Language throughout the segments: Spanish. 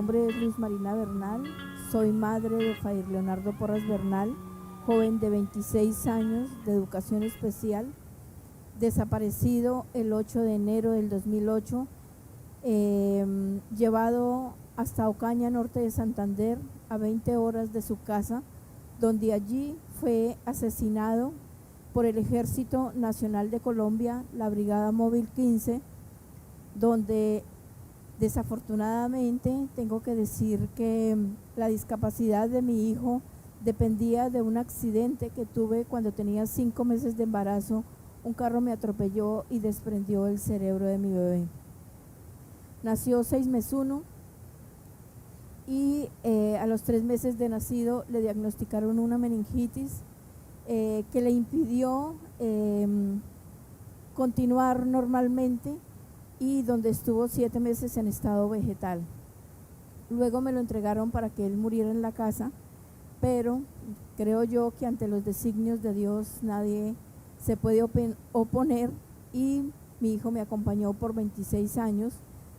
nombre es Luz Marina Bernal, soy madre de Fair Leonardo Porras Bernal, joven de 26 años de educación especial, desaparecido el 8 de enero del 2008, llevado hasta Ocaña, norte de Santander, a 20 horas de su casa, donde allí fue asesinado por el Ejército Nacional de Colombia, la Brigada Móvil 15, donde desafortunadamente tengo que decir que la discapacidad de mi hijo dependía de un accidente que tuve cuando tenía 5 meses de embarazo. Un carro me atropelló y desprendió el cerebro de mi bebé. Nació 6 mes 1 y a los 3 meses de nacido le diagnosticaron una meningitis que le impidió continuar normalmente y donde estuvo 7 meses en estado vegetal. Luego me lo entregaron para que él muriera en la casa, pero creo yo que ante los designios de Dios nadie se puede oponer y mi hijo me acompañó por 26 años.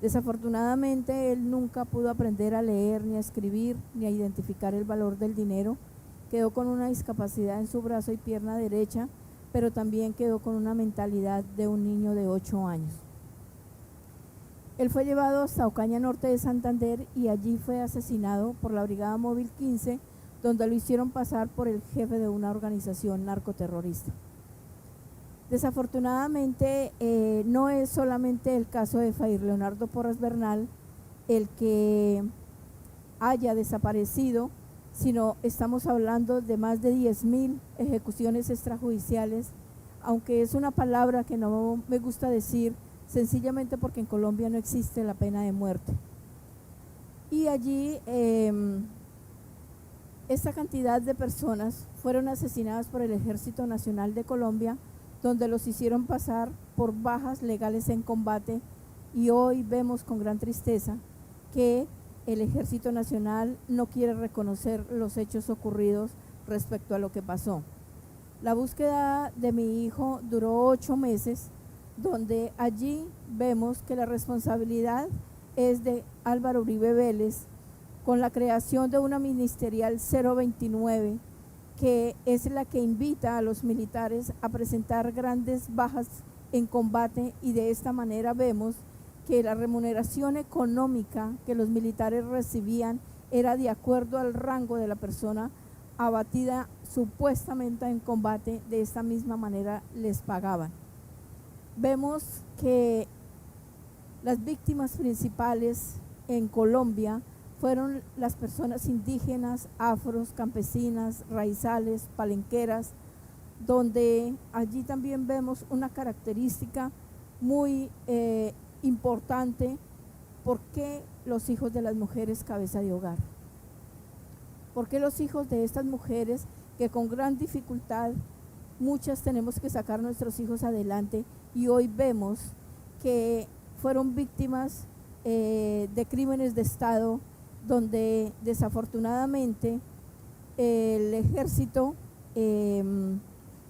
Desafortunadamente él nunca pudo aprender a leer, ni a escribir, ni a identificar el valor del dinero. Quedó con una discapacidad en su brazo y pierna derecha, pero también quedó con una mentalidad de un niño de 8 años. Él fue llevado hasta Ocaña, norte de Santander, y allí fue asesinado por la Brigada Móvil 15, donde lo hicieron pasar por el jefe de una organización narcoterrorista. Desafortunadamente no es solamente el caso de Fair Leonardo Porras Bernal el que haya desaparecido, sino estamos hablando de más de 10.000 ejecuciones extrajudiciales, aunque es una palabra que no me gusta decir, sencillamente porque en Colombia no existe la pena de muerte. Y allí esta cantidad de personas fueron asesinadas por el Ejército Nacional de Colombia, donde los hicieron pasar por bajas legales en combate, y hoy vemos con gran tristeza que el Ejército Nacional no quiere reconocer los hechos ocurridos respecto a lo que pasó. La búsqueda de mi hijo duró 8 meses, donde allí vemos que la responsabilidad es de Álvaro Uribe Vélez, con la creación de una ministerial 029, que es la que invita a los militares a presentar grandes bajas en combate, y de esta manera vemos que la remuneración económica que los militares recibían era de acuerdo al rango de la persona abatida supuestamente en combate. De esta misma manera les pagaban. Vemos que las víctimas principales en Colombia fueron las personas indígenas, afros, campesinas, raizales, palenqueras, donde allí también vemos una característica muy importante: ¿por qué los hijos de las mujeres cabeza de hogar? ¿Por qué los hijos de estas mujeres que con gran dificultad, muchas tenemos que sacar a nuestros hijos adelante, y hoy vemos que fueron víctimas de crímenes de Estado, donde desafortunadamente el ejército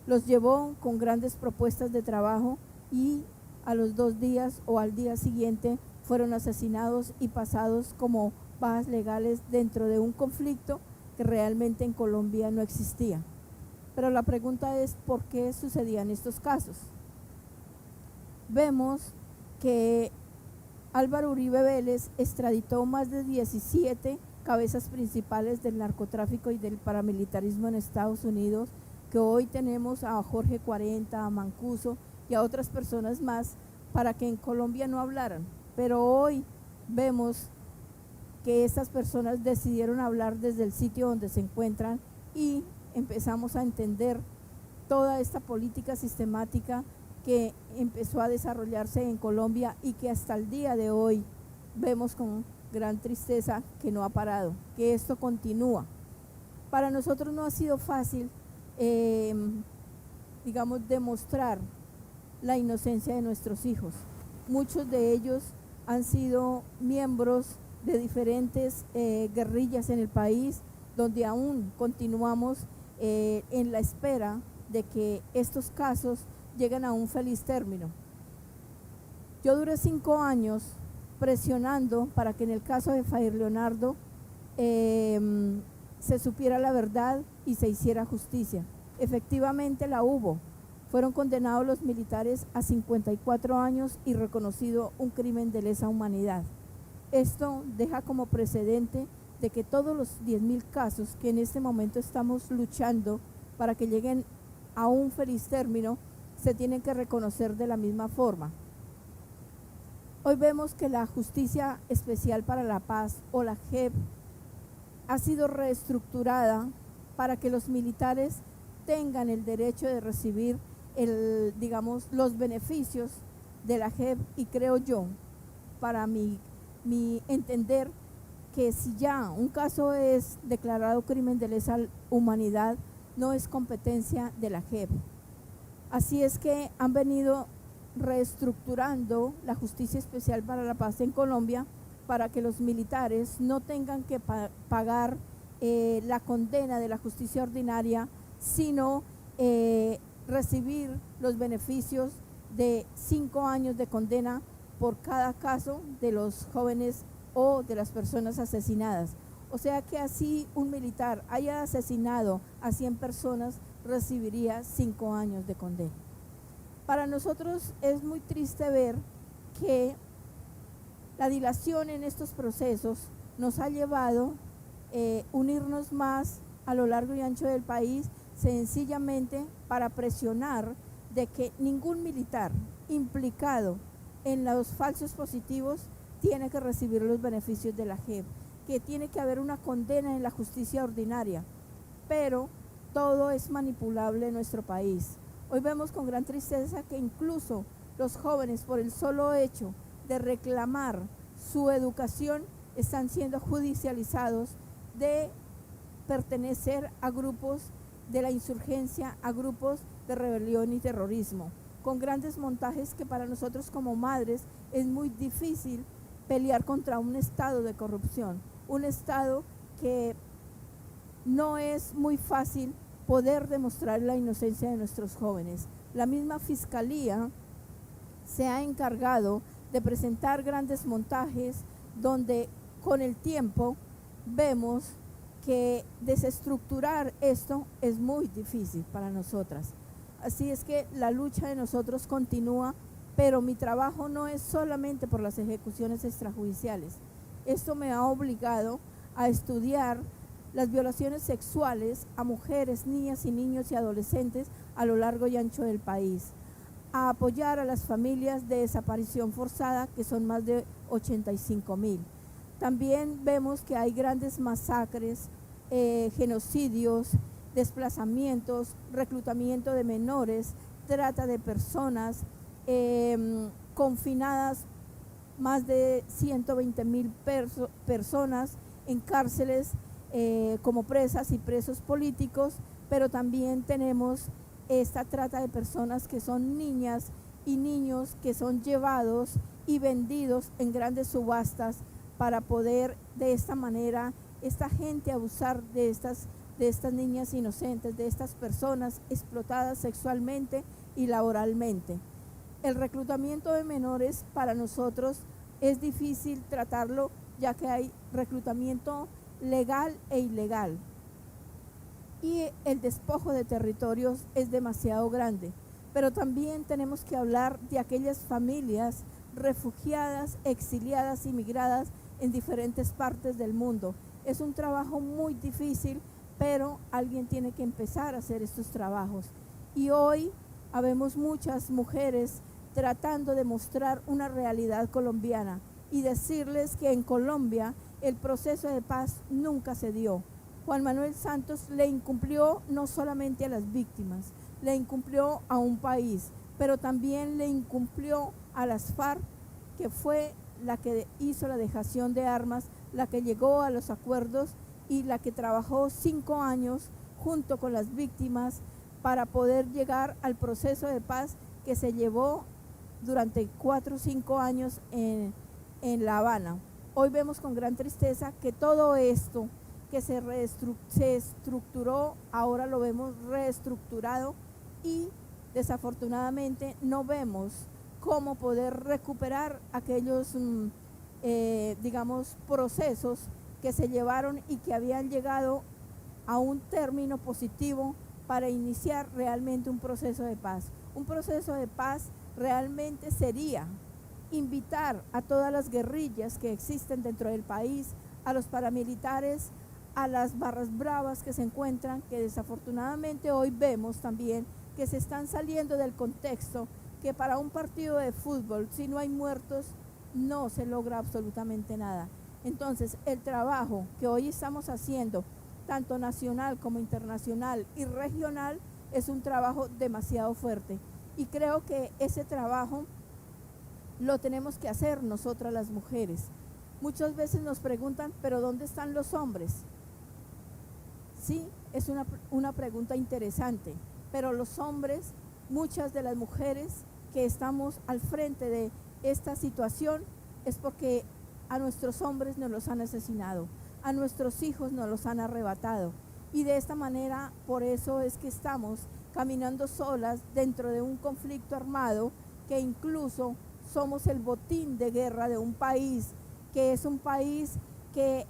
los llevó con grandes propuestas de trabajo, y a los 2 días o al día siguiente fueron asesinados y pasados como bajas legales dentro de un conflicto que realmente en Colombia no existía. Pero la pregunta es: ¿por qué sucedían estos casos? Vemos que Álvaro Uribe Vélez extraditó más de 17 cabezas principales del narcotráfico y del paramilitarismo en Estados Unidos, que hoy tenemos a Jorge 40, a Mancuso y a otras personas más, para que en Colombia no hablaran. Pero hoy vemos que estas personas decidieron hablar desde el sitio donde se encuentran, y empezamos a entender toda esta política sistemática que empezó a desarrollarse en Colombia y que hasta el día de hoy vemos con gran tristeza que no ha parado, que esto continúa. Para nosotros no ha sido fácil, digamos, demostrar la inocencia de nuestros hijos. Muchos de ellos han sido miembros de diferentes guerrillas en el país, donde aún continuamos en la espera de que estos casos lleguen a un feliz término. Yo duré 5 años presionando para que en el caso de Fair Leonardo se supiera la verdad y se hiciera justicia. Efectivamente la hubo. Fueron condenados los militares a 54 años y reconocido un crimen de lesa humanidad. Esto deja como precedente de que todos los 10.000 casos que en este momento estamos luchando para que lleguen a un feliz término, se tienen que reconocer de la misma forma. Hoy vemos que la Justicia Especial para la Paz, o la JEP, ha sido reestructurada para que los militares tengan el derecho de recibir los beneficios de la JEP, y creo yo, para mi entender, que si ya un caso es declarado crimen de lesa humanidad, no es competencia de la JEP. Así es que han venido reestructurando la Justicia Especial para la Paz en Colombia para que los militares no tengan que pagar la condena de la justicia ordinaria, sino recibir los beneficios de 5 años de condena por cada caso de los jóvenes o de las personas asesinadas. O sea que así un militar haya asesinado a 100 personas, recibiría 5 años de condena. Para nosotros es muy triste ver que la dilación en estos procesos nos ha llevado unirnos más a lo largo y ancho del país, sencillamente para presionar de que ningún militar implicado en los falsos positivos tiene que recibir los beneficios de la JEP, que tiene que haber una condena en la justicia ordinaria, pero todo es manipulable en nuestro país. Hoy vemos con gran tristeza que incluso los jóvenes, por el solo hecho de reclamar su educación, están siendo judicializados de pertenecer a grupos de la insurgencia, a grupos de rebelión y terrorismo, con grandes montajes que para nosotros como madres es muy difícil pelear contra un estado de corrupción, un estado que no es muy fácil poder demostrar la inocencia de nuestros jóvenes. La misma Fiscalía se ha encargado de presentar grandes montajes donde con el tiempo vemos que desestructurar esto es muy difícil para nosotras. Así es que la lucha de nosotros continúa, pero mi trabajo no es solamente por las ejecuciones extrajudiciales. Esto me ha obligado a estudiar las violaciones sexuales a mujeres, niñas y niños y adolescentes a lo largo y ancho del país, a apoyar a las familias de desaparición forzada, que son más de 85.000. También vemos que hay grandes masacres, genocidios, desplazamientos, reclutamiento de menores, trata de personas, confinadas más de 120.000 personas en cárceles como presas y presos políticos, pero también tenemos esta trata de personas que son niñas y niños que son llevados y vendidos en grandes subastas para poder de esta manera esta gente abusar de estas niñas inocentes, de estas personas explotadas sexualmente y laboralmente. El reclutamiento de menores para nosotros es difícil tratarlo, ya que hay reclutamiento legal e ilegal, y el despojo de territorios es demasiado grande. Pero también tenemos que hablar de aquellas familias refugiadas, exiliadas y migradas en diferentes partes del mundo. Es un trabajo muy difícil, pero alguien tiene que empezar a hacer estos trabajos. Y hoy habemos muchas mujeres tratando de mostrar una realidad colombiana y decirles que en Colombia el proceso de paz nunca se dio. Juan Manuel Santos le incumplió no solamente a las víctimas, le incumplió a un país, pero también le incumplió a las FARC, que fue la que hizo la dejación de armas, la que llegó a los acuerdos y la que trabajó 5 años junto con las víctimas para poder llegar al proceso de paz que se llevó durante 4 o 5 años en La Habana. Hoy vemos con gran tristeza que todo esto que se estructuró, ahora lo vemos reestructurado y desafortunadamente no vemos cómo poder recuperar aquellos digamos, procesos que se llevaron y que habían llegado a un término positivo para iniciar realmente un proceso de paz. Un proceso de paz realmente sería invitar a todas las guerrillas que existen dentro del país, a los paramilitares, a las barras bravas que se encuentran, que desafortunadamente hoy vemos también que se están saliendo del contexto, que para un partido de fútbol, si no hay muertos, no se logra absolutamente nada. Entonces, el trabajo que hoy estamos haciendo, tanto nacional como internacional y regional, es un trabajo demasiado fuerte. Y creo que ese trabajo lo tenemos que hacer nosotras las mujeres. Muchas veces nos preguntan, ¿pero dónde están los hombres? Sí, es una pregunta interesante, pero los hombres, muchas de las mujeres que estamos al frente de esta situación, es porque a nuestros hombres nos los han asesinado, a nuestros hijos nos los han arrebatado. Y de esta manera, por eso es que estamos caminando solas dentro de un conflicto armado, que incluso somos el botín de guerra de un país, que es un país que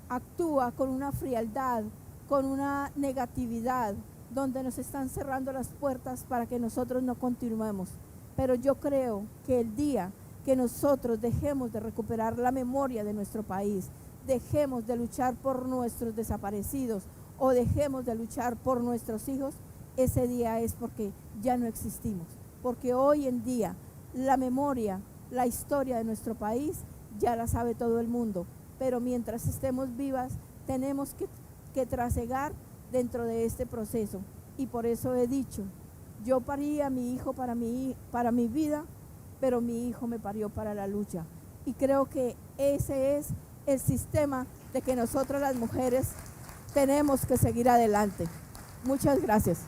actúa con una frialdad, con una negatividad, donde nos están cerrando las puertas para que nosotros no continuemos. Pero yo creo que el día que nosotros dejemos de recuperar la memoria de nuestro país, dejemos de luchar por nuestros desaparecidos o dejemos de luchar por nuestros hijos, ese día es porque ya no existimos. Porque hoy en día la memoria, la historia de nuestro país ya la sabe todo el mundo. Pero mientras estemos vivas tenemos que trasegar dentro de este proceso. Y por eso he dicho, yo parí a mi hijo para mi vida, pero mi hijo me parió para la lucha. Y creo que ese es el sistema de que nosotras las mujeres tenemos que seguir adelante. Muchas gracias.